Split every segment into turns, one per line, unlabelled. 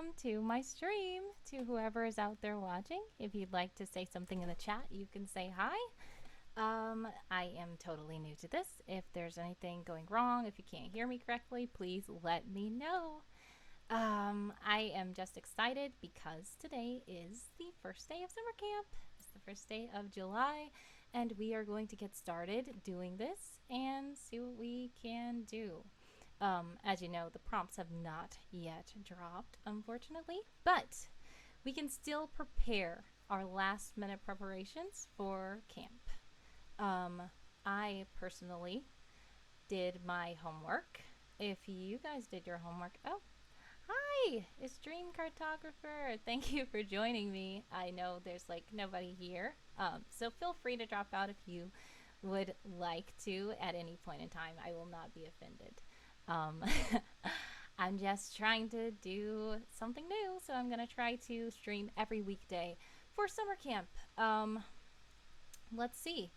welcome to my stream. To whoever is out there watching, if you'd like to say something in the chat, you can say hi. I am totally new to this. If there's anything going wrong, if you can't hear me correctly, please let me know. I am just excited because today is the first day of summer camp. It's the first day of July, and we are going to get started doing this and see what we can do. As you know, the prompts have not yet dropped, unfortunately, but we can still prepare our last minute preparations for camp. I personally did my homework. If you guys did your homework, oh, hi, it's Dream Cartographer. Thank you for joining me. I know there's like nobody here, so feel free to drop out if you would like to at any point in time. I will not be offended. I'm just trying to do something new, so I'm gonna try to stream every weekday for summer camp. Let's see.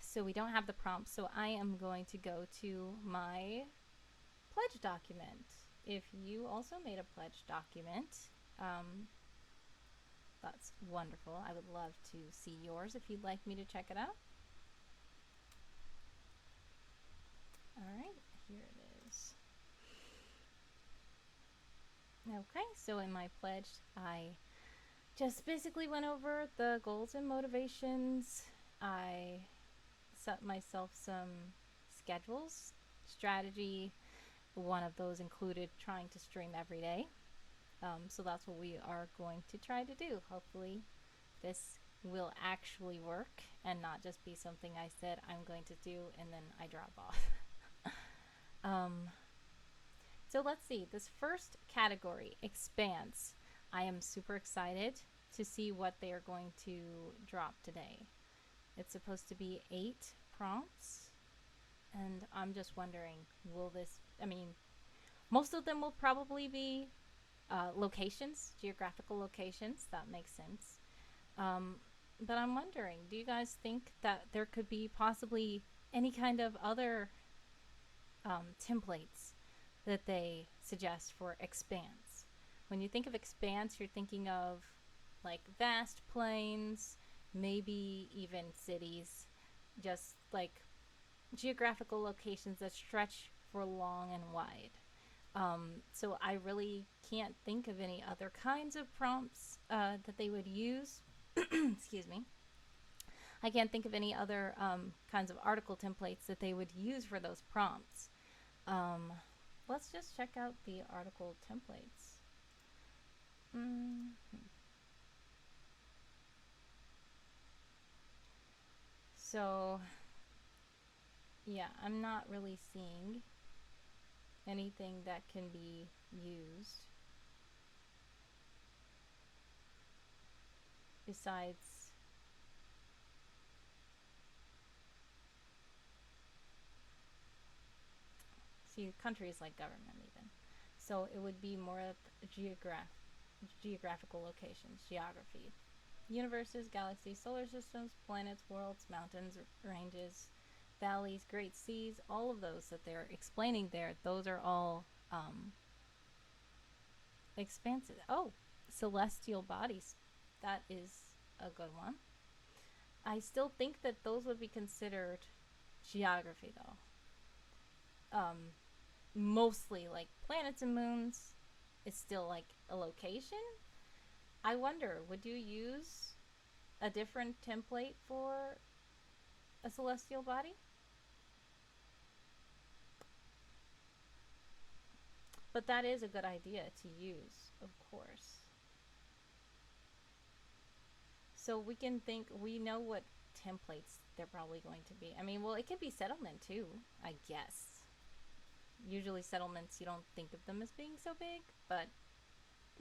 So we don't have the prompt, so I am going to go to my pledge document. If you also made a pledge document, that's wonderful. I would love to see yours if you'd like me to check it out. All right, here it is. Okay, so in my pledge, I just basically went over the goals and motivations. I set myself some schedules, strategy. One of those included trying to stream every day. So that's what we are going to try to do. Hopefully this will actually work and not just be something I said I'm going to do and then I drop off. So let's see, this first category, expanse. I am super excited to see what they are going to drop today. It's supposed to be 8 prompts, and I'm just wondering, will this, I mean, most of them will probably be locations, geographical locations, that makes sense. But I'm wondering, do you guys think that there could be possibly any kind of other templates that they suggest for expanse? When you think of expanse, you're thinking of like vast plains, maybe even cities, just like geographical locations that stretch for long and wide. So I really can't think of any other kinds of prompts that they would use. Excuse me. I can't think of any other kinds of article templates that they would use for those prompts. Let's just check out the article templates. So, yeah, I'm not really seeing anything that can be used besides see countries like government even. So it would be more of geographical locations, geography. Universes, galaxies, solar systems, planets, worlds, mountains, ranges, valleys, great seas, all of those that they're explaining there, those are all expansive. Oh, celestial bodies. That is a good one. I still think that those would be considered geography though. Mostly like planets and moons is still like a location. I wonder, would you use a different template for a celestial body? But that is a good idea to use, of course. So we can think, we know what templates they're probably going to be. I mean, well, it could be settlement too, I guess. Usually settlements, you don't think of them as being so big, but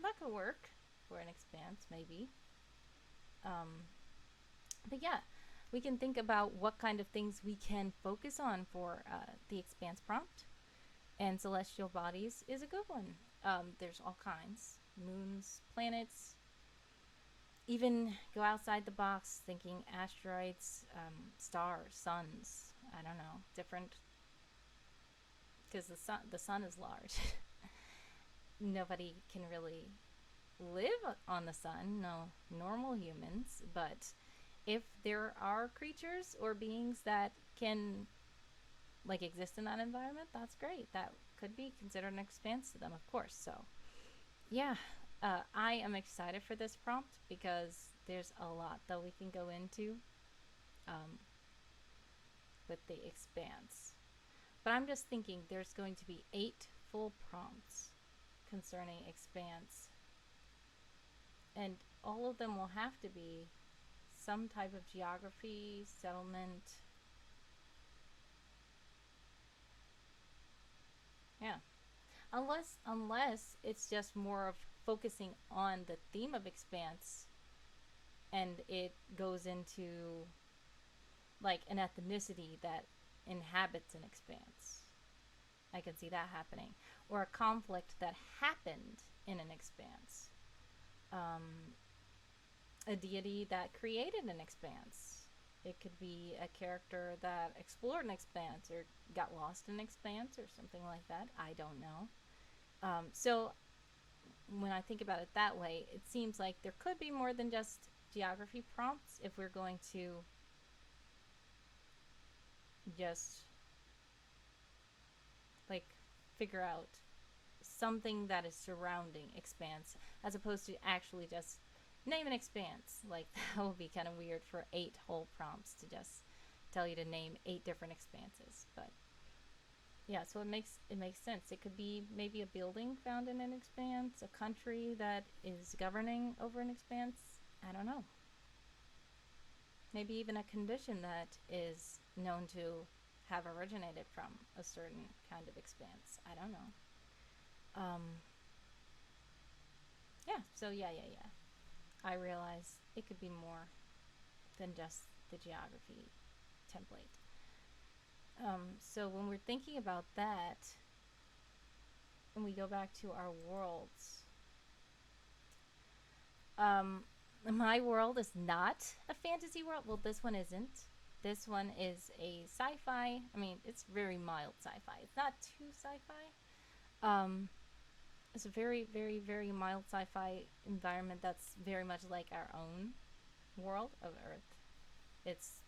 that could work for an expanse, maybe. But yeah, we can think about what kind of things we can focus on for the expanse prompt. And celestial bodies is a good one. There's all kinds. Moons, planets, even go outside the box thinking asteroids, stars, suns. I don't know, different, because the sun is large. nobody can really live on the sun, no normal humans, but if there are creatures or beings that can like exist in that environment, that's great. That could be considered an expanse to them, of course. So, yeah, I am excited for this prompt because there's a lot that we can go into um, with the expanse. But I'm just thinking there's going to be 8 full prompts concerning expanse, and all of them will have to be some type of geography, settlement. Yeah. Unless it's just more of focusing on the theme of expanse and it goes into like an ethnicity that inhabits an expanse. I can see that happening. Or a conflict that happened in an expanse. Um, a deity that created an expanse. It could be a character that explored an expanse or got lost in an expanse or something like that. I don't know. So when I think about it that way, it seems like there could be more than just geography prompts if we're going to just like figure out something that is surrounding expanse as opposed to actually just name an expanse. Like that would be kind of weird for 8 whole prompts to just tell you to name 8 different expanses. But yeah, so it makes sense. It could be maybe a building found in an expanse, a country that is governing over an expanse. I don't know. Maybe even a condition that is known to have originated from a certain kind of expanse. I don't know. Um, yeah, so yeah. I realize it could be more than just the geography template. So when we're thinking about that, and we go back to our worlds, um, my world is not a fantasy world. Well, this one isn't. This one is a sci-fi. I mean, it's very mild sci-fi. It's not too sci-fi. Um, it's a very, very, very mild sci-fi environment that's very much like our own world of Earth. It's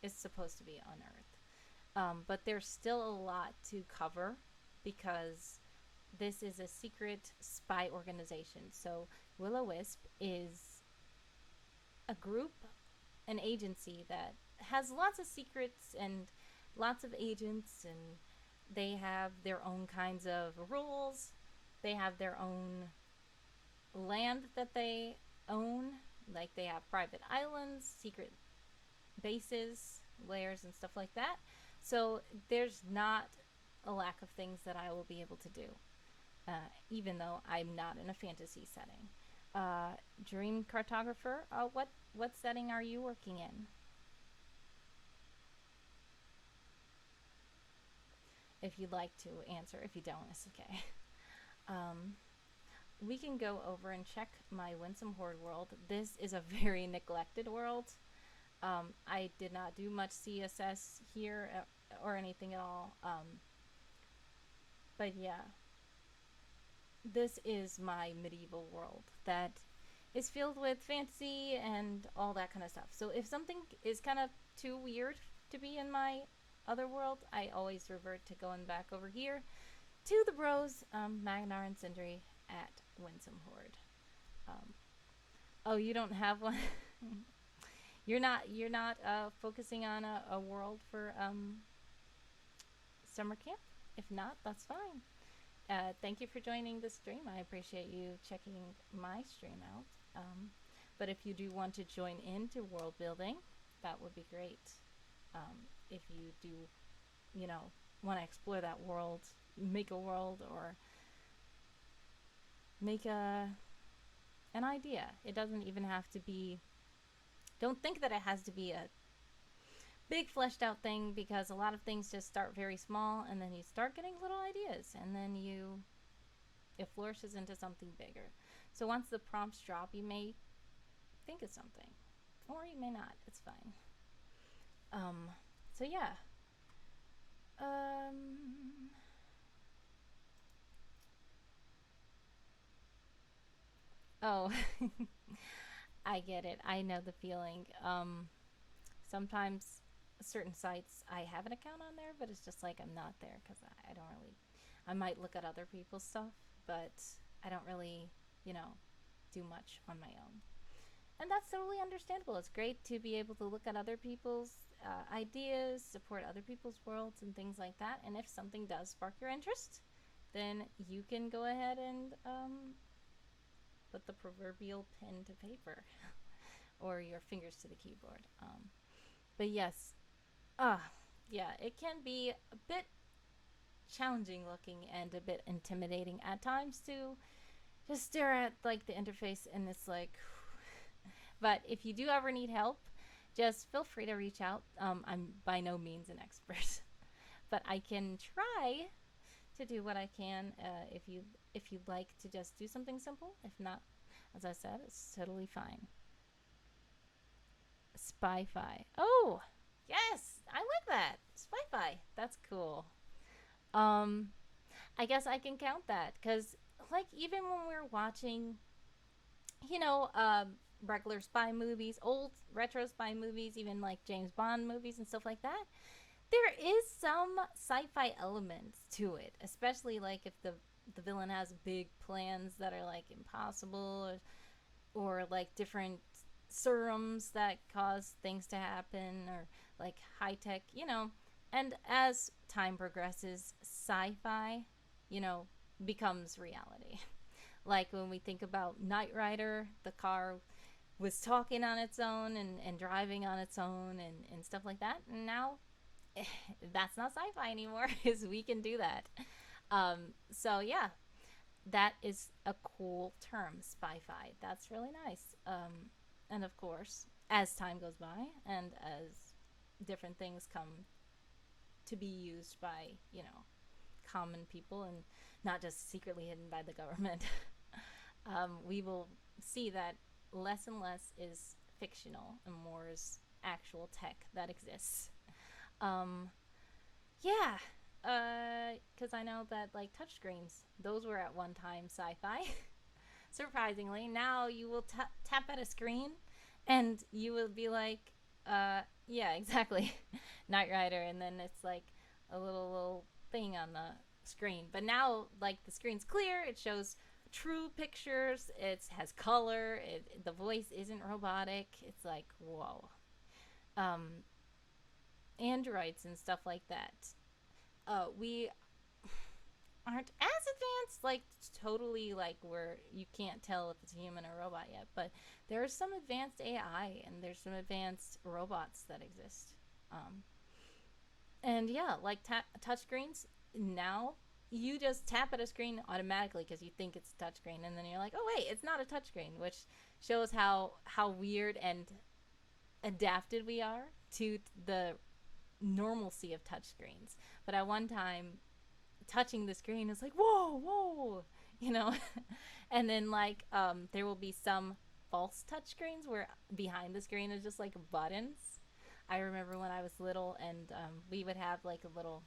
supposed to be on Earth, but there's still a lot to cover because this is a secret spy organization. So Will-O-Wisp is a group, an agency that has lots of secrets and lots of agents, and they have their own kinds of rules. They have their own land that they own. Like they have private islands, secret bases, layers, and stuff like that. So there's not a lack of things that I will be able to do, even though I'm not in a fantasy setting. Dream cartographer, what setting are you working in? If you'd like to answer, if you don't, it's okay. Um, we can go over and check my Winsome Horde world. This is a very neglected world. I did not do much CSS here or anything at all. But yeah, this is my medieval world that is filled with fantasy and all that kind of stuff. So if something is kind of too weird to be in my other world, I always revert to going back over here to the bros, Magnar and Sindri at Winsome Horde. Um, oh, you don't have one? You're not focusing on a world for summer camp? If not, that's fine. Thank you for joining the stream. I appreciate you checking my stream out. But if you do want to join into world building, that would be great. If you do, you know, want to explore that world, make a world, or make an idea. It doesn't even have to be. Don't think that it has to be a big fleshed out thing because a lot of things just start very small and then you start getting little ideas and then it flourishes into something bigger. So once the prompts drop, you may think of something, or you may not. It's fine. Um, so yeah. Um, Oh, I get it. I know the feeling. Sometimes certain sites I have an account on there, but it's just like I'm not there because I don't really. I might look at other people's stuff, but I don't really, you know, do much on my own. And that's totally understandable. It's great to be able to look at other people's ideas, support other people's worlds, and things like that. And if something does spark your interest, then you can go ahead and put the proverbial pen to paper or your fingers to the keyboard. But yes, uh, yeah, it can be a bit challenging looking and a bit intimidating at times to just stare at like the interface and it's like, but if you do ever need help, just feel free to reach out. I'm by no means an expert, but I can try to do what I can. If you'd like to just do something simple, if not, as I said, it's totally fine. Spy-fi. Oh, yes, I like that. Spy-fi. That's cool. Um, I guess I can count that because, like, even when we're watching, you know, regular spy movies, old retro spy movies, even like James Bond movies and stuff like that, there is some sci-fi elements to it, especially like if the villain has big plans that are like impossible or like different serums that cause things to happen or like high tech, you know. And as time progresses, sci-fi, you know, becomes reality. Like when we think about Knight Rider, the car was talking on its own and driving on its own and stuff like that. And now that's not sci-fi anymore because we can do that. So yeah, that is a cool term, spy-fi. That's really nice. And of course, as time goes by and as different things come to be used by, you know, common people and not just secretly hidden by the government, we will see that less and less is fictional and more is actual tech that exists. Um, yeah, because I know that like touchscreens, those were at one time sci-fi. Surprisingly, now you will tap at a screen, and you will be like, yeah, exactly, Knight Rider, and then it's like a little thing on the screen. But now, like the screen's clear, it shows true pictures. It has color. The voice isn't robotic. It's like whoa. Um, Androids and stuff like that. We aren't as advanced, like totally like where you can't tell if it's a human or robot yet, but there's some advanced AI and there's some advanced robots that exist. Um, and yeah, like touchscreens now, you just tap at a screen automatically because you think it's a touchscreen, and then you're like, oh wait, it's not a touchscreen, which shows how weird and adapted we are to the normalcy of touchscreens. But at one time, touching the screen is like whoa whoa, you know. And then like there will be some false touch screens where behind the screen is just like buttons. I remember when I was little and we would have like a little,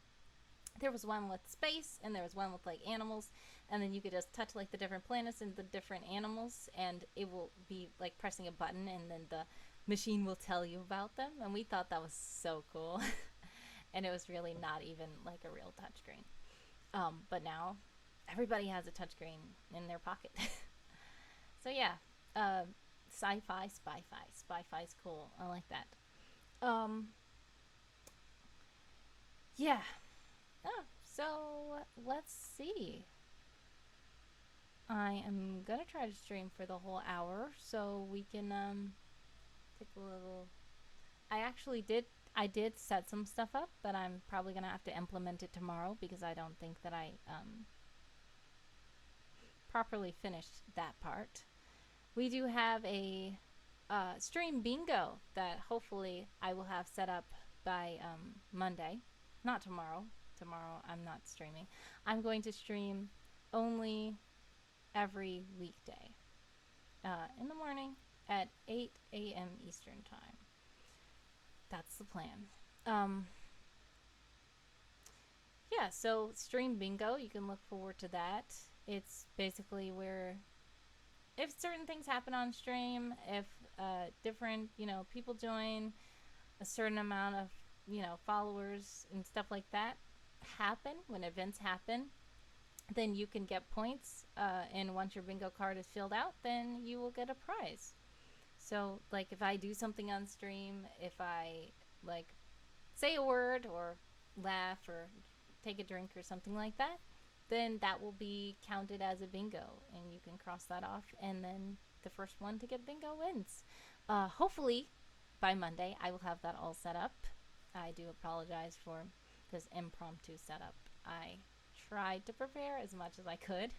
there was one with space and there was one with like animals, and then you could just touch like the different planets and the different animals and it will be like pressing a button and then the machine will tell you about them, and we thought that was so cool. And it was really not even like a real touchscreen. But now everybody has a touchscreen in their pocket. So yeah, uh, sci-fi, spy-fi, spy-fi's cool. I like that. Um, yeah. Oh, so let's see. I am gonna try to stream for the whole hour so we can take a little. I actually did. I did set some stuff up, but I'm probably gonna have to implement it tomorrow because I don't think that I properly finished that part. We do have a stream bingo that hopefully I will have set up by Monday. Not tomorrow. Tomorrow I'm not streaming. I'm going to stream only every weekday in the morning at 8 a.m. Eastern Time. That's the plan. Um, yeah, so stream bingo, you can look forward to that. It's basically where if certain things happen on stream, if different, people join, a certain amount of, followers and stuff like that happen, when events happen, then you can get points. And once your bingo card is filled out, then you will get a prize. So, like, if I do something on stream, if I, like, say a word or laugh or take a drink or something like that, then that will be counted as a bingo, and you can cross that off, and then the first one to get bingo wins. Hopefully, by Monday, I will have that all set up. I do apologize for this impromptu setup. I tried to prepare as much as I could.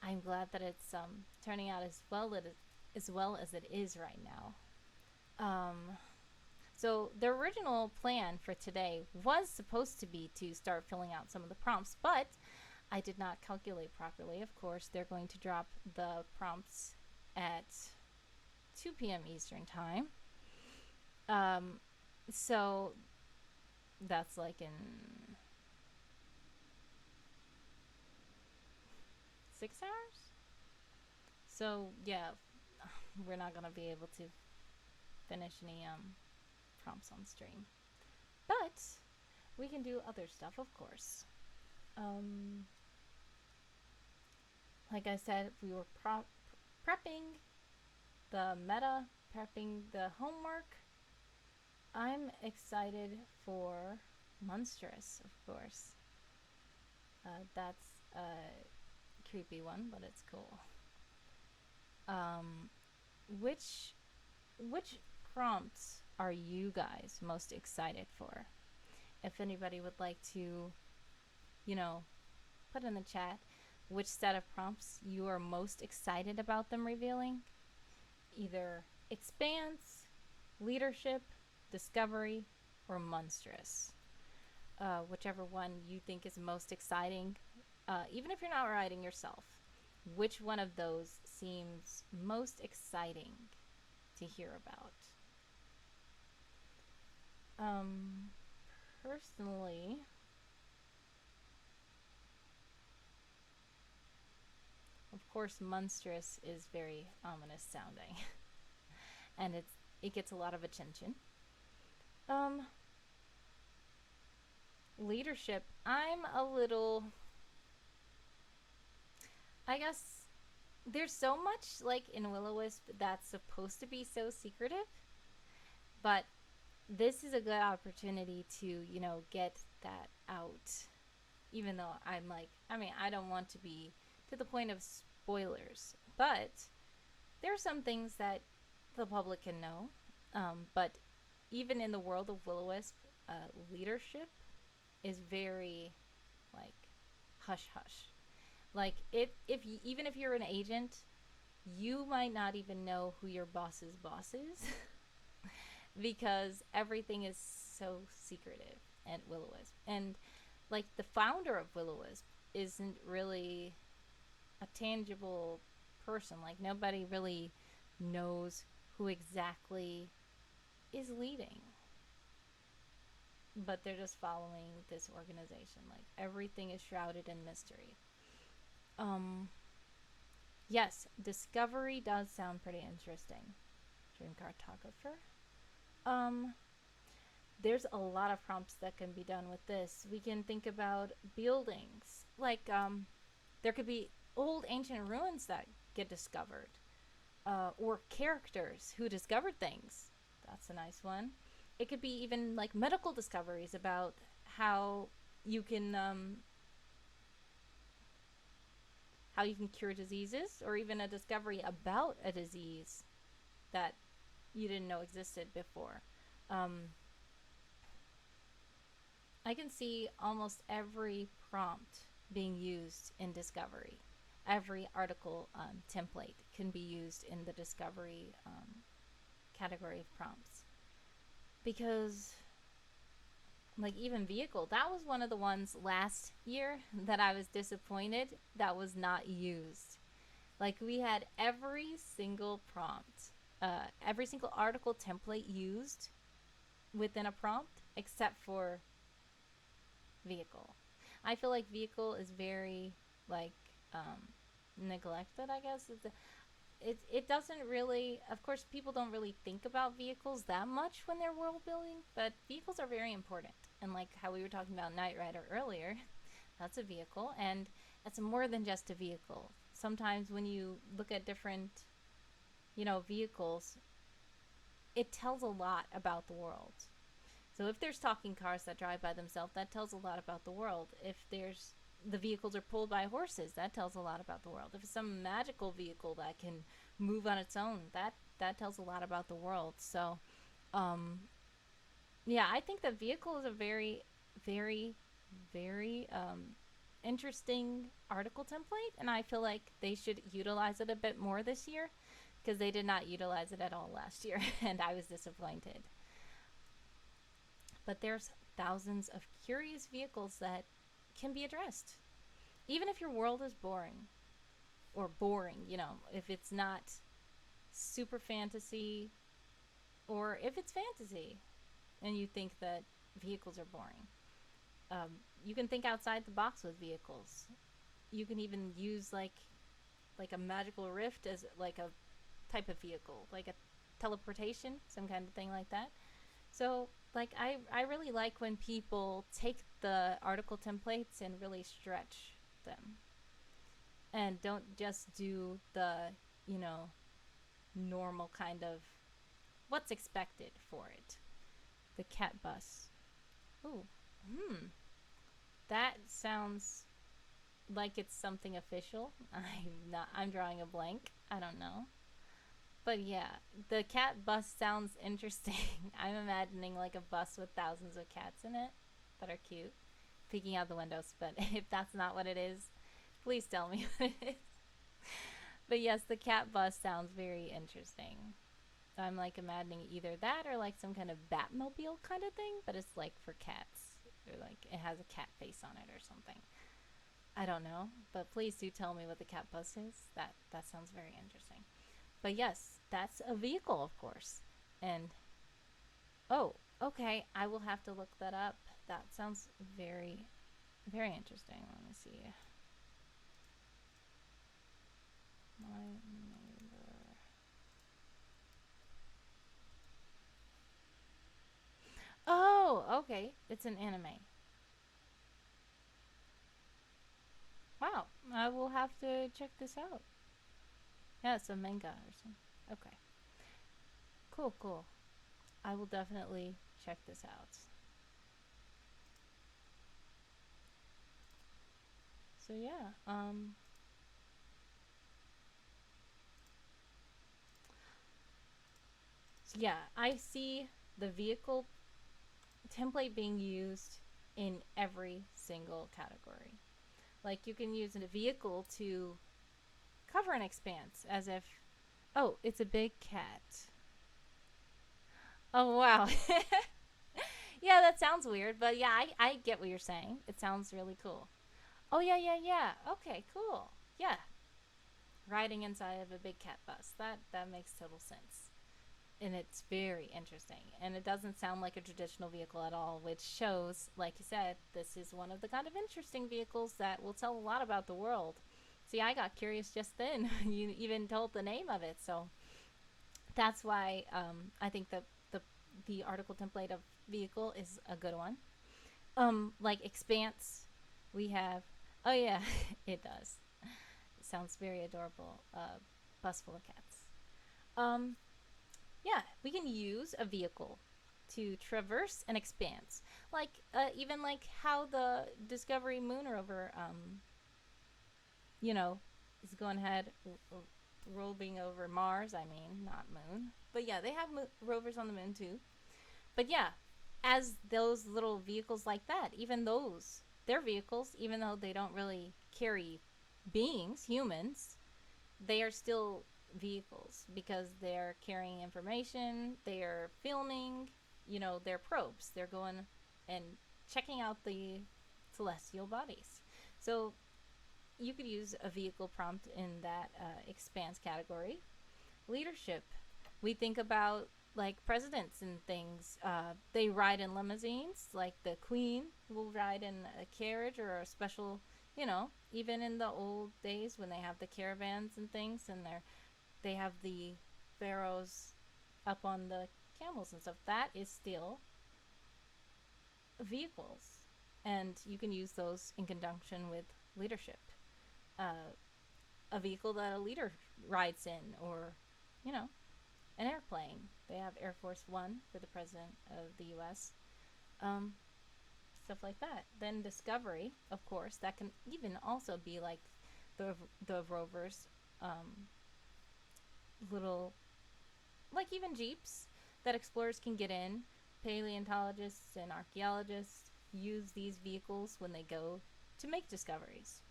I'm glad that it's turning out as well as it is right now. So the original plan for today was supposed to be to start filling out some of the prompts, but I did not calculate properly. Of course, they're going to drop the prompts at 2 p.m. Eastern time. So that's like in 6 hours. So yeah, we're not gonna be able to finish any prompts on stream, but we can do other stuff, of course. Um, like I said, we were prepping the meta, prepping the homework. I'm excited for Monstrous, of course. That's a creepy one, but it's cool. Which prompts are you guys most excited for? If anybody would like to, put in the chat which set of prompts you are most excited about them revealing. Either Expanse, Leadership, Discovery, or Monstrous. Whichever one you think is most exciting, even if you're not writing yourself, which one of those seems most exciting to hear about? Personally, of course, Monstrous is very ominous sounding, and it gets a lot of attention. Leadership, I'm a little, I guess there's so much like in Will-O-Wisp that's supposed to be so secretive, but this is a good opportunity to, get that out. Even though I don't want to be to the point of spoilers, but there are some things that the public can know. But even in the world of Will-O-Wisp, leadership is very, like, hush hush. Like, even if you're an agent, you might not even know who your boss's boss is because everything is so secretive at Will-O-Wisp. And like the founder of Will-O-Wisp isn't really a tangible person. Like, nobody really knows who exactly is leading, but they're just following this organization. Like, everything is shrouded in mystery. Yes, Discovery does sound pretty interesting. Dream cartographer. There's a lot of prompts that can be done with this. We can think about buildings. Like, there could be old ancient ruins that get discovered. Or characters who discovered things. That's a nice one. It could be even like medical discoveries about how you can cure diseases, or even a discovery about a disease that you didn't know existed before. I can see almost every prompt being used in Discovery. Every article template can be used in the Discovery category of prompts. Because, like, even vehicle, that was one of the ones last year that I was disappointed that was not used. Like, we had every single prompt, every single article template used within a prompt except for vehicle. I feel like vehicle is very, like, neglected, I guess. it doesn't really, of course, people don't really think about vehicles that much when they're world building, but vehicles are very important. And like how we were talking about Knight Rider earlier, that's a vehicle, and it's more than just a vehicle. Sometimes when you look at different, vehicles, it tells a lot about the world. So if there's talking cars that drive by themselves, that tells a lot about the world. If there's the vehicles are pulled by horses, that tells a lot about the world. If it's some magical vehicle that can move on its own, that tells a lot about the world. So, um, yeah, I think the vehicle is a very, very, very interesting article template, and I feel like they should utilize it a bit more this year because they did not utilize it at all last year, and I was disappointed. But there's thousands of curious vehicles that can be addressed. Even if your world is boring, or boring, if it's not super fantasy, or if it's fantasy and you think that vehicles are boring, you can think outside the box with vehicles. You can even use like a magical rift as like a type of vehicle, like a teleportation, some kind of thing like that. So, like, I really like when people take the article templates and really stretch them and don't just do the, you know, normal kind of what's expected for it. The cat bus. Ooh, that sounds like it's something official. I'm drawing a blank. I don't know. But yeah, the cat bus sounds interesting. I'm imagining like a bus with thousands of cats in it that are cute, peeking out the windows. But if that's not what it is, please tell me what it is. But yes, the cat bus sounds very interesting. So I'm like imagining either that or like some kind of Batmobile kind of thing, but it's like for cats. Or like it has a cat face on it or something. I don't know, but please do tell me what the cat bus is. That sounds very interesting. But yes, that's a vehicle, of course. And oh, okay, I will have to look that up. That sounds very, very interesting. Let me see. My neighbor. Oh, okay. It's an anime. Wow, I will have to check this out. Yeah, it's a manga or something. Okay, cool, cool. I will definitely check this out. So yeah, so yeah, I see the vehicle template being used in every single category. Like you can use a vehicle to cover an expanse as if, oh, it's a big cat. Oh, wow. Yeah, that sounds weird, but yeah, I get what you're saying. It sounds really cool. Oh, yeah, yeah, yeah. Okay, cool. Yeah, riding inside of a big cat bus. That makes total sense. And it's very interesting. And it doesn't sound like a traditional vehicle at all, which shows, like you said, this is one of the kind of interesting vehicles that will tell a lot about the world. See, I got curious just then. You even told the name of it, so that's why I think the article template of vehicle is a good one. Like expanse, we have. Oh yeah, it does. It sounds very adorable. Bus full of cats. Um, yeah, we can use a vehicle to traverse an expanse, like even like how the Discovery Moon rover, you know, is going ahead roving over Mars. I mean, not Moon, but yeah, they have rovers on the Moon too. But yeah, as those little vehicles like that, even those they're vehicles, even though they don't really carry beings, humans, they are still vehicles because they're carrying information, they're filming, they're probes. They're going and checking out the celestial bodies. So you could use a vehicle prompt in that expanse category. Leadership. We think about like presidents and things. They ride in limousines, like the queen will ride in a carriage or a special, even in the old days when they have the caravans and things and they're they have the pharaohs up on the camels and stuff. That is still vehicles, and you can use those in conjunction with leadership. Uh, a vehicle that a leader rides in, or you know, an airplane. They have Air Force One for the president of the U.S. Um, Stuff like that. Then Discovery, of course, that can even also be like the rovers, um, little, like even jeeps that explorers can get in. Paleontologists and archaeologists use these vehicles when they go to make discoveries.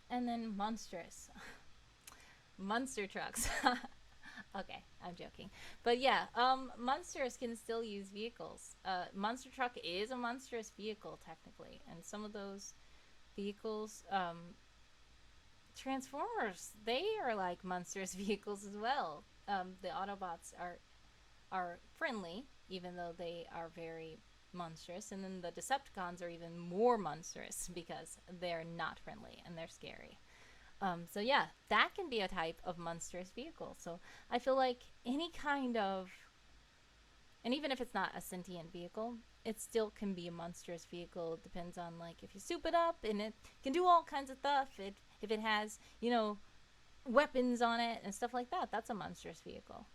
And then monstrous monster trucks. Okay, I'm joking, but yeah, monsters can still use vehicles. Monster truck is a monstrous vehicle technically, and some of those vehicles, Transformers, they are like monstrous vehicles as well. The Autobots are friendly, even though they are very monstrous, and then the Decepticons are even more monstrous because they're not friendly and they're scary. So yeah, that can be a type of monstrous vehicle. So I feel like any kind of, and even if it's not a sentient vehicle, it still can be a monstrous vehicle. It depends on like if you soup it up, and it can do all kinds of stuff. If it has, weapons on it and stuff like that, that's a monstrous vehicle.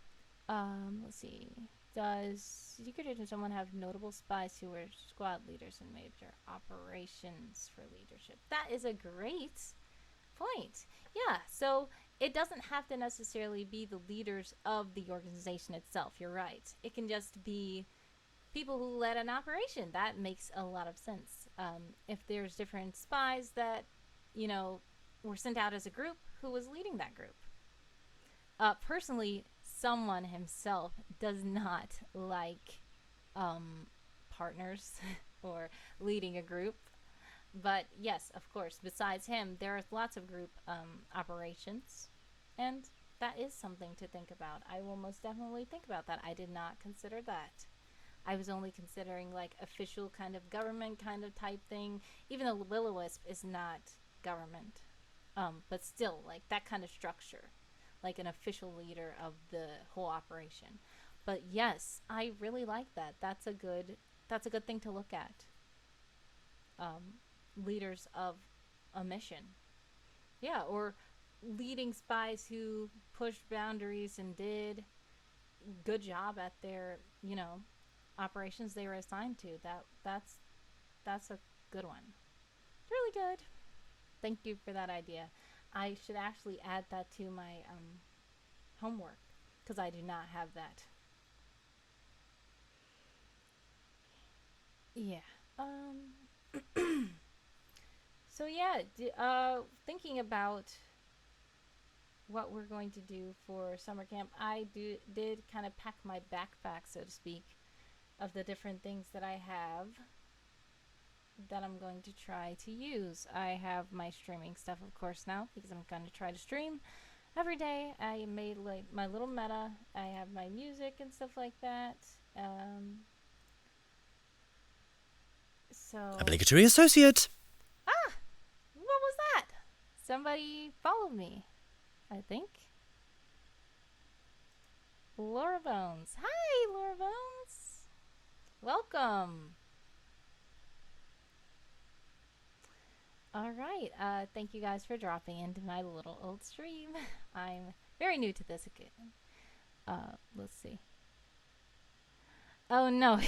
Let's see. Does Secret Agent someone have notable spies who were squad leaders in major operations for leadership? That is a great point. Yeah, so it doesn't have to necessarily be the leaders of the organization itself. You're right. It can just be people who led an operation. That makes a lot of sense. If there's different spies that, you know, were sent out as a group, who was leading that group? Personally, someone himself does not like partners or leading a group. But yes, of course, besides him, there are lots of group operations, and that is something to think about. I will most definitely think about that. I did not consider that. I was only considering like official kind of government kind of type thing, even though Will-O-Wisp is not government. But still, like that kind of structure, like an official leader of the whole operation. But yes, I really like that. That's a good thing to look at. Um, Leaders of a mission. Yeah, or leading spies who pushed boundaries and did good job at their, operations they were assigned to. That's a good one. Really good. Thank you for that idea. I should actually add that to my homework because I do not have that. Yeah. So yeah, thinking about what we're going to do for summer camp, I did kind of pack my backpack, so to speak, of the different things that I have that I'm going to try to use. I have my streaming stuff, of course, now because I'm going to try to stream every day. I made like my little meta. I have my music and stuff like that. Um, so
Obligatory associate.
ah, what was that? Somebody followed me, I think. Laura Bones. Hi, Laura Bones. Welcome. All right. Thank you guys for dropping into my little old stream. I'm very new to this again. Let's see. Oh no.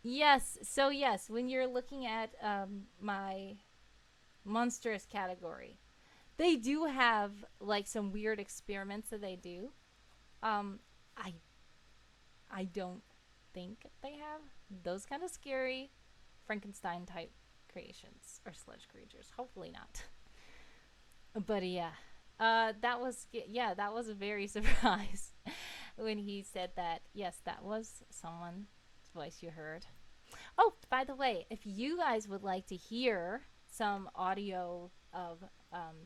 Yes. So yes, when you're looking at my monstrous category, they do have like some weird experiments that they do. Um, I I don't think they have those kind of scary Frankenstein type creations or sludge creatures. Hopefully not. But yeah, that was a very surprise when he said that. Yes, that was someone's voice you heard. Oh, by the way, if you guys would like to hear some audio of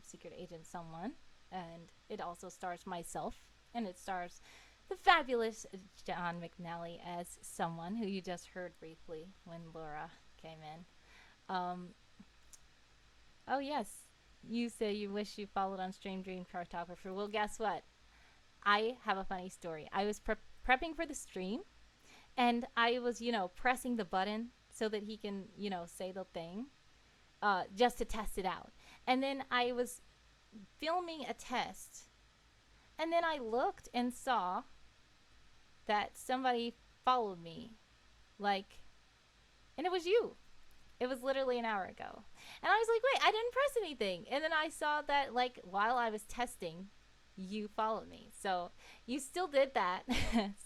Secret Agent Someone, and it also stars myself, and it stars the fabulous John McNally as someone who you just heard briefly when Laura came in. Um, oh yes. You say you wish you followed on Stream Dream Cartographer. Well, guess what? I have a funny story. I was prepping for the stream, and I was, pressing the button so that he can, say the thing, just to test it out. And then I was filming a test, and then I looked and saw that somebody followed me, like, and it was you. It was literally an hour ago. And I was like, wait, I didn't press anything. And then I saw that, like, while I was testing, you followed me. So you still did that.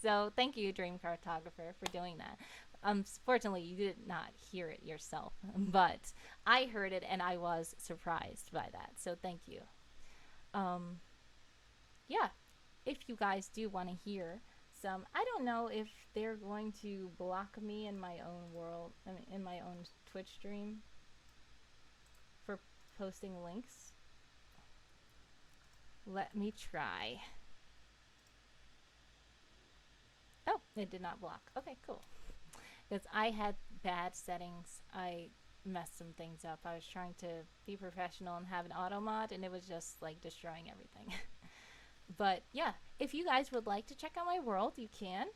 So thank you, Dream Cartographer, for doing that. Fortunately, you did not hear it yourself, but I heard it and I was surprised by that. So thank you. Um, yeah, if you guys do want to hear some, I don't know if they're going to block me in my own world, I mean, in my own Twitch stream for posting links. Let me try. Oh, it did not block. Okay, cool. Because I had bad settings. I messed some things up. I was trying to be professional and have an auto mod, and it was just like destroying everything. But yeah, if you guys would like to check out my world, you can.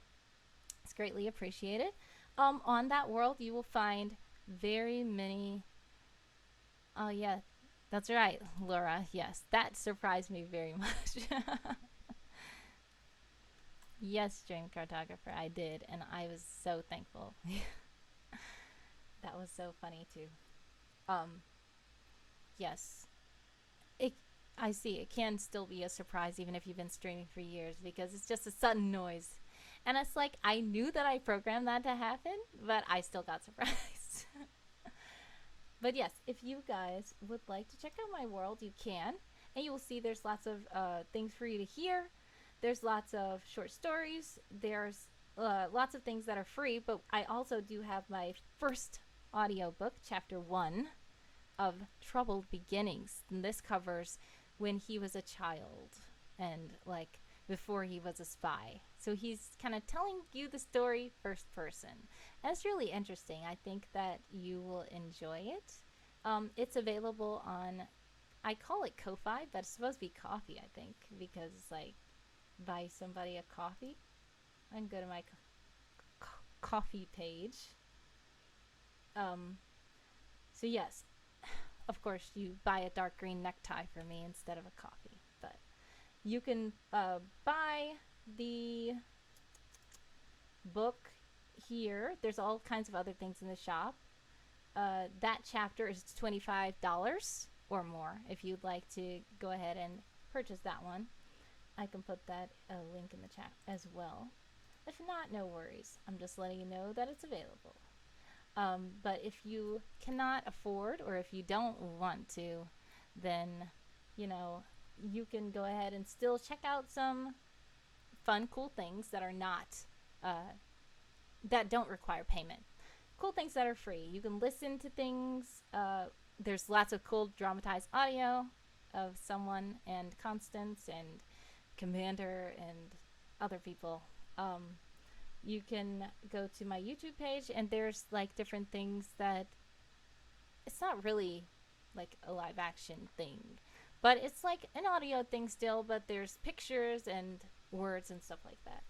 It's greatly appreciated. On that world, you will find very many. Oh yeah, that's right, Laura. Yes, that surprised me very much. Yes, Dream Cartographer, I did, and I was so thankful. That was so funny too. Um, yes, it. I see. It can still be a surprise even if you've been streaming for years because it's just a sudden noise, and it's like I knew that I programmed that to happen, but I still got surprised. But yes, if you guys would like to check out my world, you can, and you will see there's lots of things for you to hear. There's lots of short stories. There's lots of things that are free, but I also do have my first audiobook, Chapter 1 of Troubled Beginnings. And this covers when he was a child and like before he was a spy. So he's kind of telling you the story first person. And it's really interesting. I think that you will enjoy it. It's available on, I call it Ko-Fi, but it's supposed to be coffee, I think, because it's like buy somebody a coffee. I can go to my coffee page. So yes, of course you buy a dark green necktie for me instead of a coffee. But you can buy the book here. There's all kinds of other things in the shop. That chapter is $25 or more if you'd like to go ahead and purchase that one. I can put that link in the chat as well. If not, no worries. I'm just letting you know that it's available. But if you cannot afford or if you don't want to, then, you can go ahead and still check out some fun, cool things that are not, that don't require payment. Cool things that are free. You can listen to things. There's lots of cool dramatized audio of someone and Constance and Commander and other people. You can go to my YouTube page and there's like different things that it's not really like a live action thing, but it's like an audio thing still, but there's pictures and words and stuff like that.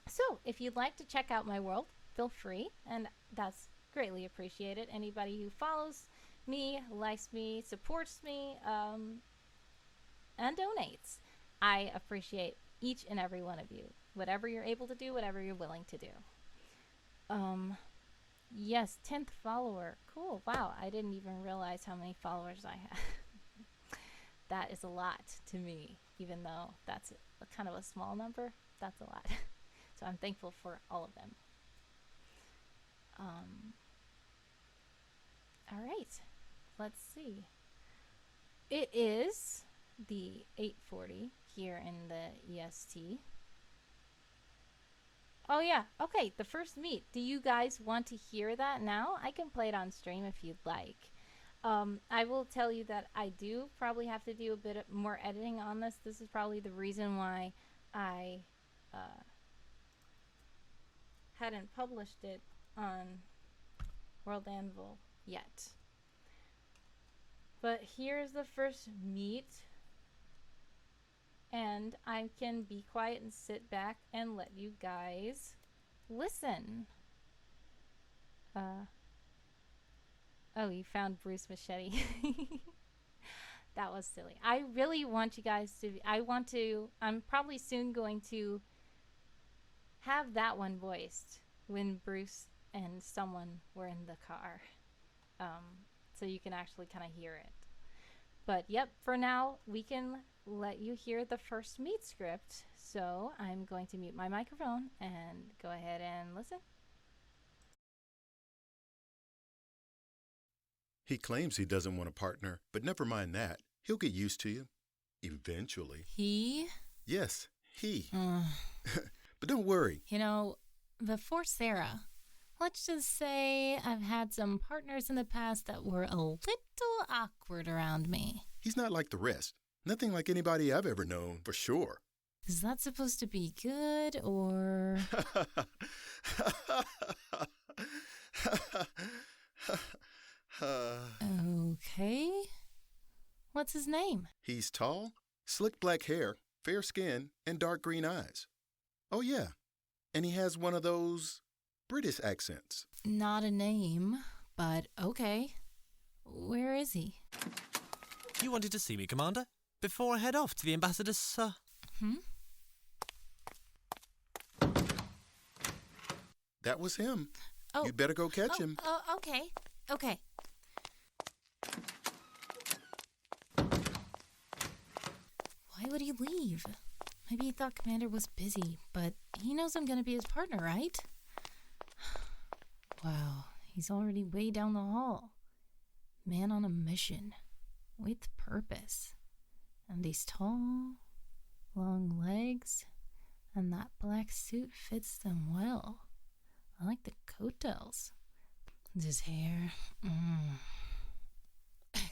So if you'd like to check out my world, feel free, and that's greatly appreciated. Anybody who follows me, likes me, supports me, and donates, I appreciate each and every one of you. Whatever you're able to do, whatever you're willing to do. Yes, 10th follower. Cool. Wow, I didn't even realize how many followers I have. That is a lot to me, even though that's kind of a small number. That's a lot. So I'm thankful for all of them. All right, let's see. It is the 8:40 here in the EST. Oh yeah, okay, the first meet. Do you guys want to hear that now? I can play it on stream if you'd like. I will tell you that I do probably have to do a bit more editing on this. This is probably the reason why I hadn't published it on World Anvil yet. But here's the first meet, and I can be quiet and sit back and let you guys listen. Oh, you found Bruce Machete. That was silly. I really want you guys to, I'm probably soon going to have that one voiced when Bruce and someone were in the car. So you can actually kind of hear it. But yep, for now, we can let you hear the first meet script. So I'm going to mute my microphone and go ahead and listen.
He claims he doesn't want a partner, but never mind that. He'll get used to you. Eventually.
He?
Yes, he. But don't worry.
You know, before Sarah, let's just say I've had some partners in the past that were a little awkward around me.
He's not like the rest. Nothing like anybody I've ever known, for sure.
Is that supposed to be good, or...? Okay. What's his name?
He's tall, slick black hair, fair skin, and dark green eyes. Oh, yeah. And he has one of those British accents.
Not a name, but okay. Where is he?
You wanted to see me, Commander? Before I head off to the ambassador's,
That was him.
Oh.
You'd better go catch him.
Oh, okay. Okay. Why would he leave? Maybe he thought Commander was busy, but he knows I'm gonna be his partner, right? Wow, he's already way down the hall. Man on a mission. With purpose. And he's tall, long legs, and that black suit fits them well. I like the coattails. And his hair.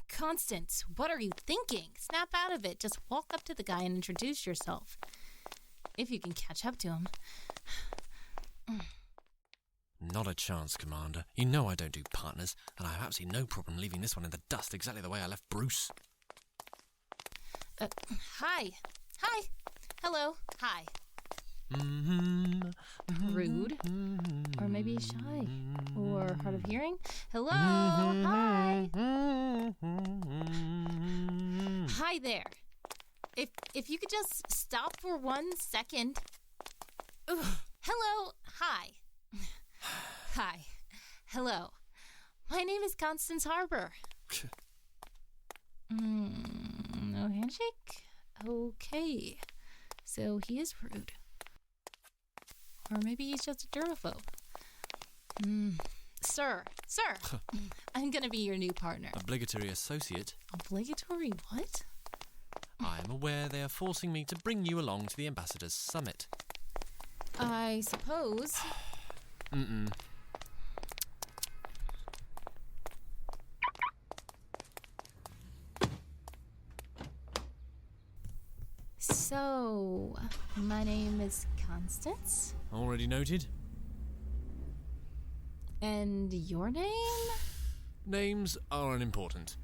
Constance, what are you thinking? Snap out of it. Just walk up to the guy and introduce yourself. If you can catch up to him.
Not a chance, Commander. You know I don't do partners, and I have absolutely no problem leaving this one in the dust exactly the way I left Bruce.
Hi. Hi. Hello. Hi. Rude. Or maybe shy. Or hard of hearing. Hello. Hi. Hi there. If you could just stop for 1 second. Ugh. Hello. Hi. Hi. Hello. My name is Constance Harbor. No handshake? Okay. So he is rude. Or maybe he's just a germaphobe. Sir, I'm gonna be your new partner.
Obligatory associate.
Obligatory what?
I am aware they are forcing me to bring you along to the ambassador's summit.
I suppose. So, my name is Constance.
Already noted?
And your name?
Names are unimportant.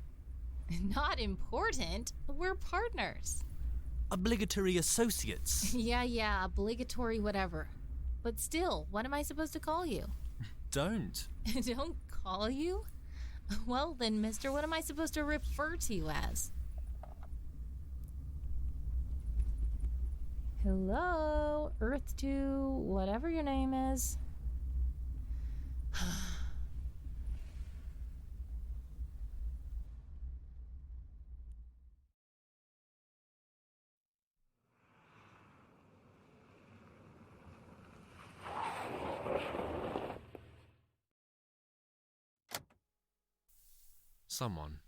Not important. We're partners.
Obligatory associates.
Yeah, obligatory whatever. But still, what am I supposed to call you?
Don't.
Don't call you? Well then, mister, what am I supposed to refer to you as? Hello, Earth 2, whatever your name is.
Someone.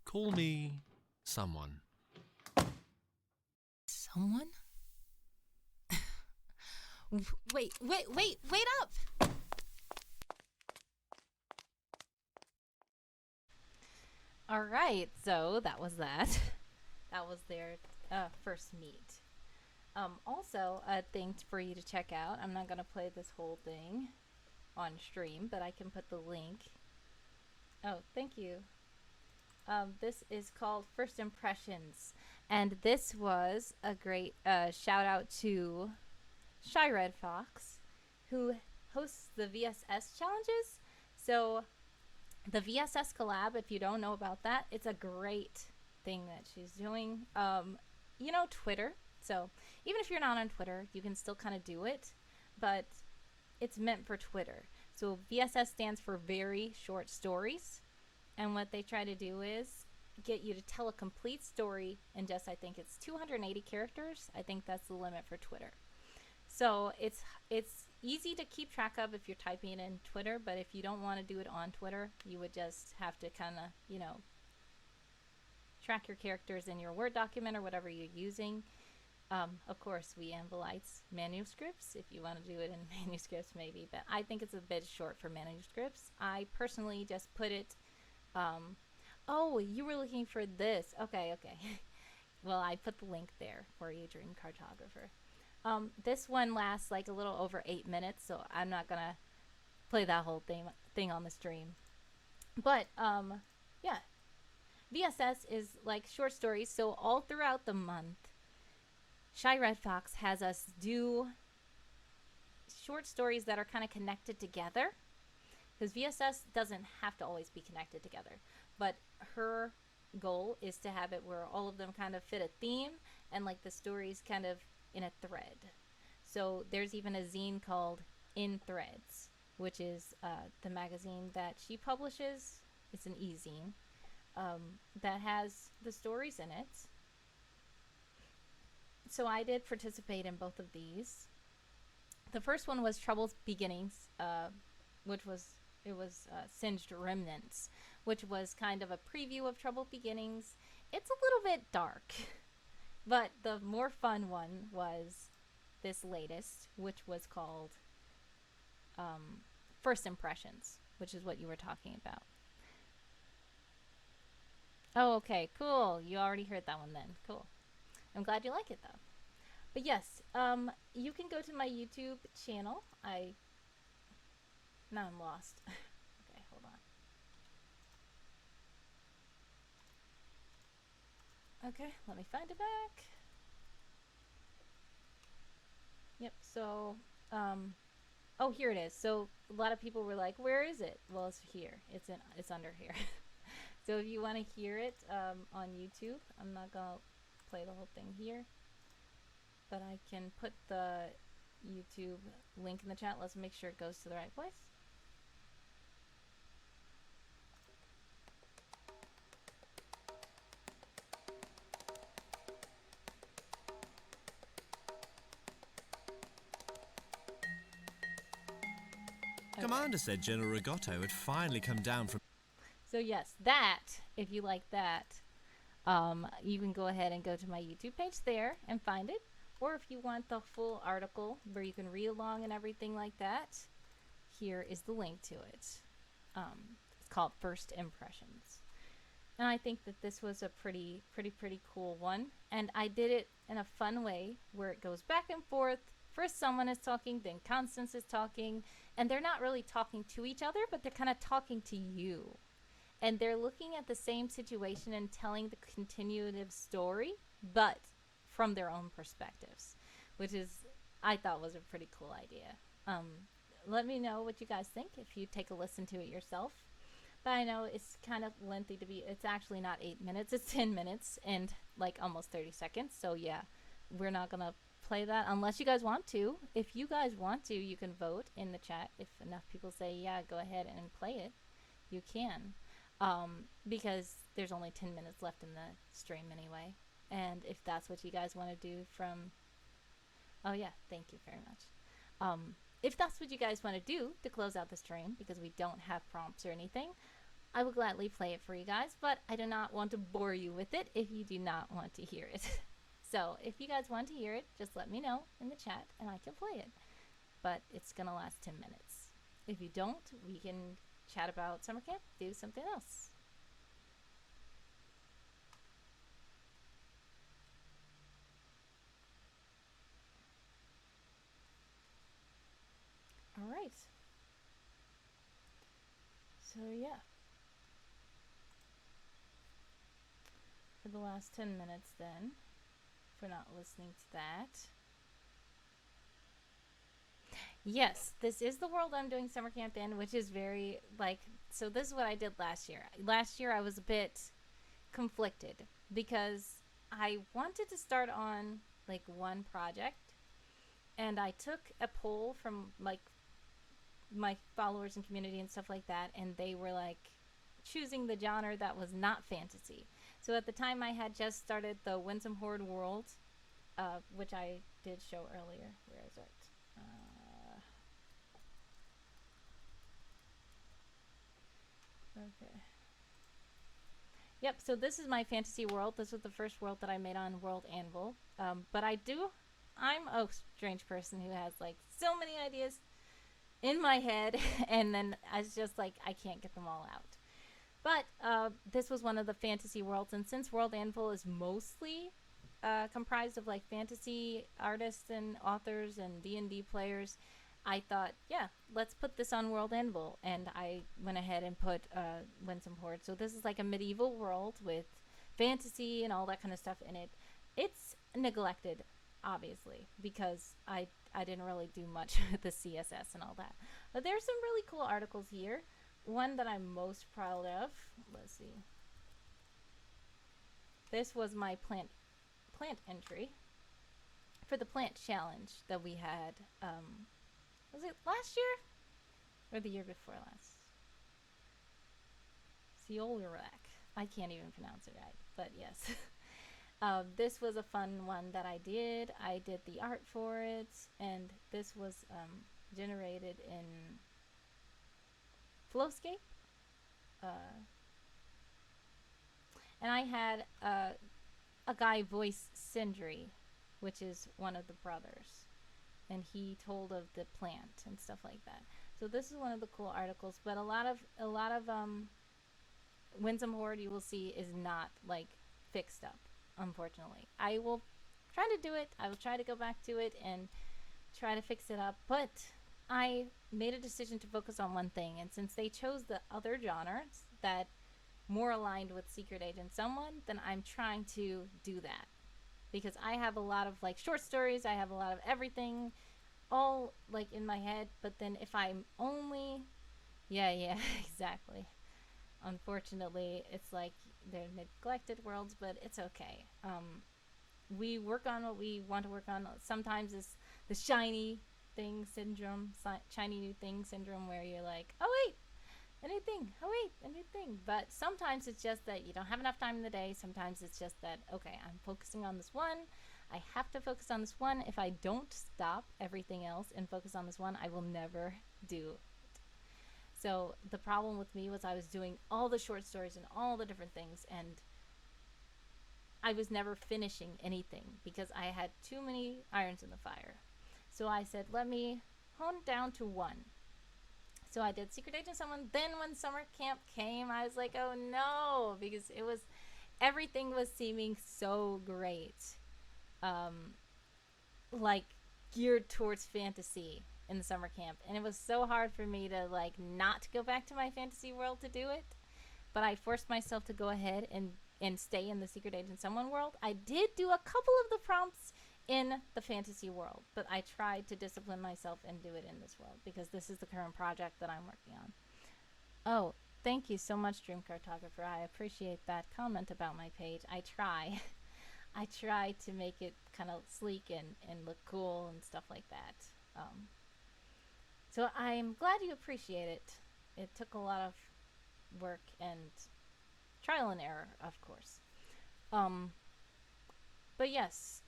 Call
me someone.
Someone? Wait up!
Alright, so that was that. That was their first meet. Also, a thing for you to check out. I'm not going to play this whole thing on stream, but I can put the link. Oh, thank you. This is called First Impressions, and this was a great shout out to Shy Red Fox, who hosts the VSS challenges. So the VSS collab, if you don't know about that, it's a great thing that she's doing. You know, Twitter. So even if you're not on Twitter, you can still kind of do it, but it's meant for Twitter. So VSS stands for very short stories. And what they try to do is get you to tell a complete story in just, I think it's 280 characters. I think that's the limit for Twitter. So it's easy to keep track of if you're typing it in Twitter, but if you don't want to do it on Twitter, you would just have to kind of, you know, track your characters in your Word document or whatever you're using. Of course, we Ambolites manuscripts, if you want to do it in manuscripts maybe, but I think it's a bit short for manuscripts. I personally just put it, oh, you were looking for this. Okay. Well, I put the link there for you, Dream Cartographer. This one lasts like a little over 8 minutes, so I'm not gonna play that whole thing on the stream. But yeah, VSS is like short stories. So all throughout the month, Shy Red Fox has us do short stories that are kind of connected together. Because VSS doesn't have to always be connected together, but her goal is to have it where all of them kind of fit a theme and like the stories kind of in a thread. So there's even a zine called In Threads, which is the magazine that she publishes. It's an e-zine that has the stories in it. So I did participate in both of these. The first one was Trouble's Beginnings, which was Singed Remnants, which was kind of a preview of Troubled Beginnings. It's a little bit dark, but the more fun one was this latest, which was called First Impressions, which is what you were talking about. Oh, okay, cool. You already heard that one then. Cool. I'm glad you like it, though. But yes, you can go to my YouTube channel. Now I'm lost. Okay, hold on. Okay, let me find it back. Yep, so, oh, here it is. So a lot of people were like, where is it? Well, it's here. It's under here. So if you want to hear it on YouTube, I'm not going to play the whole thing here, but I can put the YouTube link in the chat. Let's make sure it goes to the right place.
Commander said General Rigoto had finally come down from...
So yes, that, if you like that, you can go ahead and go to my YouTube page there and find it. Or if you want the full article where you can read along and everything like that, here is the link to it. It's called First Impressions. And I think that this was a pretty cool one. And I did it in a fun way where it goes back and forth. First someone is talking, then Constance is talking, and they're not really talking to each other, but they're kind of talking to you. And they're looking at the same situation and telling the continuative story, but from their own perspectives, which is, I thought was a pretty cool idea. Let me know what you guys think if you take a listen to it yourself. But I know it's kind of lengthy to be, it's actually not 8 minutes, it's 10 minutes and like almost 30 seconds. So yeah, we're not going to play that unless you guys want to. If you guys want to, you can vote in the chat. If enough people say, yeah, go ahead and play it, you can. Because there's only 10 minutes left in the stream anyway. And if that's what you guys want to do from... Oh yeah, thank you very much. If that's what you guys want to do to close out the stream, because we don't have prompts or anything, I will gladly play it for you guys, but I do not want to bore you with it if you do not want to hear it. So if you guys want to hear it, just let me know in the chat and I can play it. But it's going to last 10 minutes. If you don't, we can chat about summer camp, do something else. All right. So yeah. for the last 10 minutes then, for not listening to that. Yes, this is the world I'm doing summer camp in, which is very, like, so this is what I did last year. Last year I was a bit conflicted because I wanted to start on, like, one project, and I took a poll from, like, my followers and community and stuff like that, and they were, like, choosing the genre that was not fantasy. So at the time I had just started the Winsome Horde world, which I did show earlier. Where is it? Okay. Yep, so this is my fantasy world. This was the first world that I made on World Anvil. But I'm a strange person who has, like, so many ideas in my head, and then I was just like, I can't get them all out. But this was one of the fantasy worlds, and since World Anvil is mostly comprised of, like, fantasy artists and authors and D&D players, I thought, yeah, let's put this on World Anvil, and I went ahead and put Winsome Horde. So this is like a medieval world with fantasy and all that kind of stuff in it. It's neglected, obviously, because I didn't really do much with the CSS and all that. But there's some really cool articles here. One that I'm most proud of, let's see. This was my plant entry for the plant challenge that we had. Was it last year? Or the year before last? Seolarak. I can't even pronounce it right, but yes. This was a fun one that I did. I did the art for it, and this was generated in Flowscape. And I had a guy voice Sindri, which is one of the brothers, and he told of the plant and stuff like that. So this is one of the cool articles, but a lot of Winsome Horde, you will see, is not, like, fixed up, unfortunately. I will try to do it. I will try to go back to it and try to fix it up, but I made a decision to focus on one thing, and since they chose the other genres that more aligned with Secret Agent Someone, then I'm trying to do that. Because I have a lot of, like, short stories, I have a lot of everything all, like, in my head, but then if I'm only... Yeah, exactly. Unfortunately, it's like they're neglected worlds, but it's okay. We work on what we want to work on. Sometimes it's the shiny thing syndrome, shiny new thing syndrome, where you're like, oh wait, a new thing, oh wait, a new thing. But sometimes it's just that you don't have enough time in the day. Sometimes it's just that, okay, I'm focusing on this one. I have to focus on this one. If I don't stop everything else and focus on this one, I will never do it. So the problem with me was I was doing all the short stories and all the different things, and I was never finishing anything because I had too many irons in the fire. So I said, let me hone it down to one. So I did Secret Agent Someone. Then when summer camp came, I was like, oh no, because everything was seeming so great. Like, geared towards fantasy in the summer camp. And it was so hard for me to, like, not go back to my fantasy world to do it. But I forced myself to go ahead and stay in the Secret Agent Someone world. I did do a couple of the prompts in the fantasy world, but I tried to discipline myself and do it in this world because this is the current project that I'm working on. Oh, thank you so much, Dream Cartographer. I appreciate that comment about my page. I try. I try to make it kind of sleek and look cool and stuff like that. So I'm glad you appreciate it. It took a lot of work and trial and error, of course. But yes,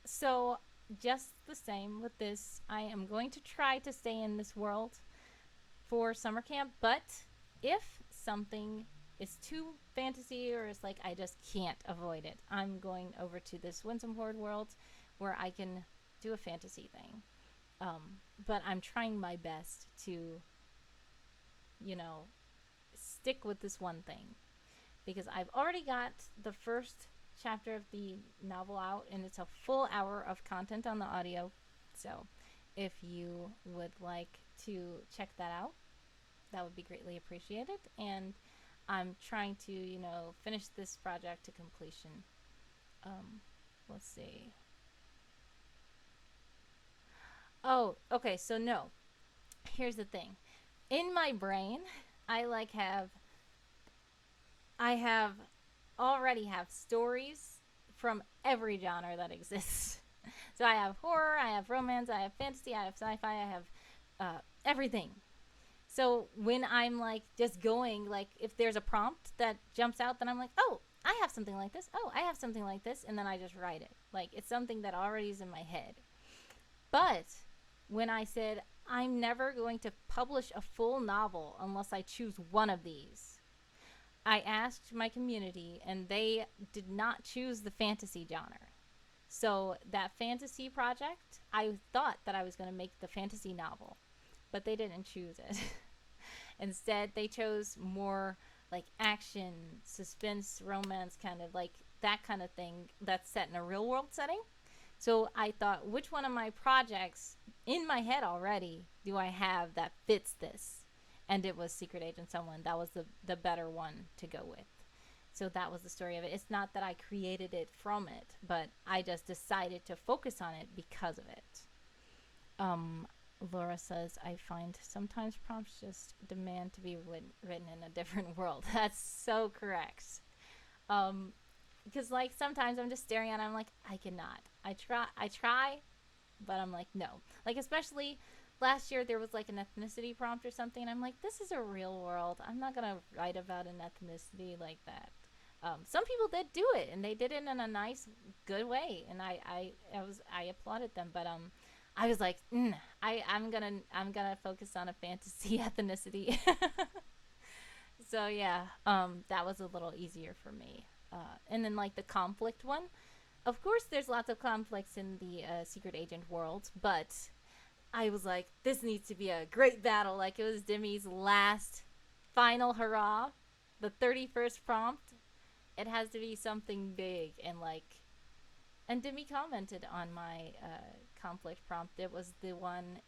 so just the same with this, I am going to try to stay in this world for summer camp, but if something is too fantasy or it's like I just can't avoid it, I'm going over to this Winsome Horde world where I can do a fantasy thing. But I'm trying my best to, you know, stick with this one thing because I've already got the first chapter of the novel out, and it's a full hour of content on the audio. So if you would like to check that out, that would be greatly appreciated. And I'm trying to, finish this project to completion. Let's see. Oh, okay, so no. Here's the thing. In my brain, I already have stories from every genre that exists. So I have horror, I have romance, I have fantasy, I have sci-fi, I have everything. So when I'm like just going, like if there's a prompt that jumps out, then I'm like, oh, I have something like this. Oh, I have something like this, and then I just write it. Like it's something that already is in my head. But when I said I'm never going to publish a full novel unless I choose one of these, I asked my community, and they did not choose the fantasy genre. So that fantasy project, I thought that I was going to make the fantasy novel, but they didn't choose it. Instead, they chose more like action, suspense, romance, kind of like that kind of thing that's set in a real world setting. So I thought, which one of my projects in my head already do I have that fits this? And it was Secret Agent Someone. That was the better one to go with. So that was the story of it. It's not that I created it from it, but I just decided to focus on it because of it. Laura says, I find sometimes prompts just demand to be written in a different world. That's so correct. Because like sometimes I'm just staring at it, I'm like, I cannot. I try, but I'm like, no. Like especially last year there was like an ethnicity prompt or something, and I'm like, this is a real world. I'm not gonna write about an ethnicity like that. Some people did do it, and they did it in a nice, good way, and I applauded them. But I was like, I'm gonna focus on a fantasy ethnicity. So yeah, that was a little easier for me. And then like the conflict one, of course, there's lots of conflicts in the secret agent world, but I was like, this needs to be a great battle. Like it was Demi's last final hurrah, the 31st prompt. It has to be something big and like. And Demi commented on my conflict prompt. It was the one,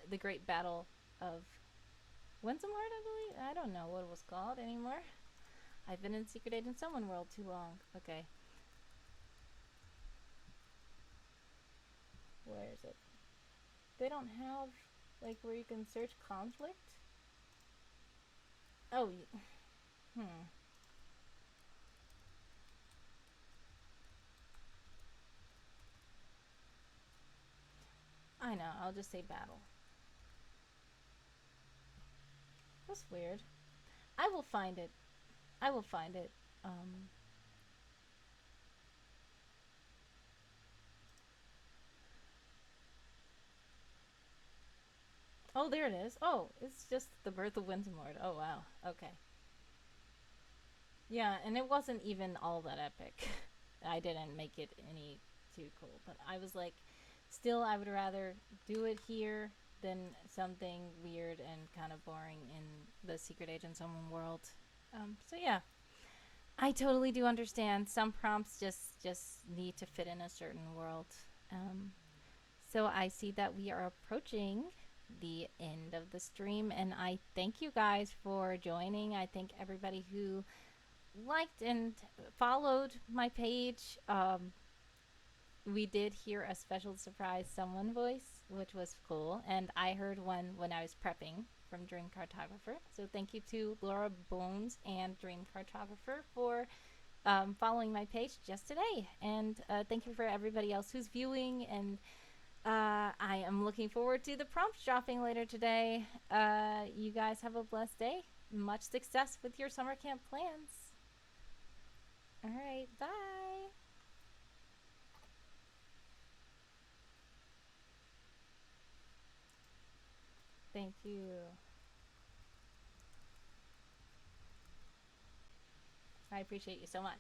the great battle of Winsome Heart, I believe. I don't know what it was called anymore. I've been in Secret Agent Someone world too long. Okay. Where is it? They don't have like where you can search conflict. Oh, I know. I'll just say battle. That's weird. I will find it. I will find it. Oh, there it is. Oh, it's just the birth of Winsome Lord. Oh, wow. Okay. Yeah, and it wasn't even all that epic. I didn't make it any too cool, but I was like, still, I would rather do it here than something weird and kind of boring in the Secret Agent Someone world. So yeah, I totally do understand. Some prompts just need to fit in a certain world. So I see that we are approaching the end of the stream, and I thank you guys for joining. I thank everybody who liked and followed my page. We did hear a special surprise someone voice, which was cool, and I heard one when I was prepping from Dream Cartographer. So thank you to Laura Bones and Dream Cartographer for following my page just today, and thank you for everybody else who's viewing. And I am looking forward to the prompts dropping later today. You guys have a blessed day. Much success with your summer camp plans. All right, bye. Thank you. I appreciate you so much.